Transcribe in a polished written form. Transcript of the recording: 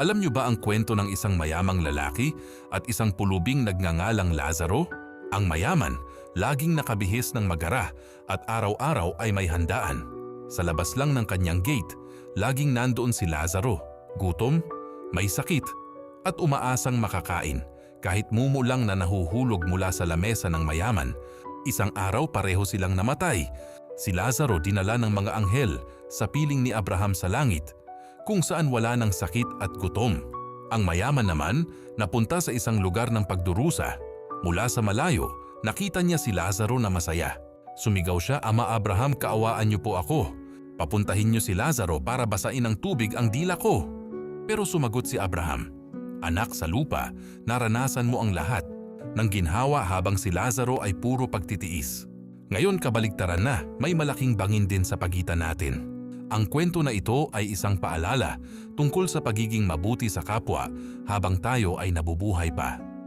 Alam niyo ba ang kwento ng isang mayamang lalaki at isang pulubing nagngangalang Lazaro? Ang mayaman, laging nakabihis ng magara at araw-araw ay may handaan. Sa labas lang ng kanyang gate, laging nandoon si Lazaro, gutom, may sakit, at umaasang makakain. Kahit mumu lang na nahuhulog mula sa lamesa ng mayaman, isang araw pareho silang namatay. Si Lazaro dinala ng mga anghel sa piling ni Abraham sa langit, kung saan wala ng sakit at gutom. Ang mayaman naman napunta sa isang lugar ng pagdurusa. Mula sa malayo, nakita niya si Lazaro na masaya. Sumigaw siya, "Ama Abraham, kaawaan niyo po ako. Papuntahin niyo si Lazaro para basain ng tubig ang dila ko." Pero sumagot si Abraham, "Anak, sa lupa, naranasan mo ang lahat ng ginhawa habang si Lazaro ay puro pagtitiis. Ngayon kabaligtaran na, may malaking bangin din sa pagitan natin." Ang kwento na ito ay isang paalala tungkol sa pagiging mabuti sa kapwa habang tayo ay nabubuhay pa.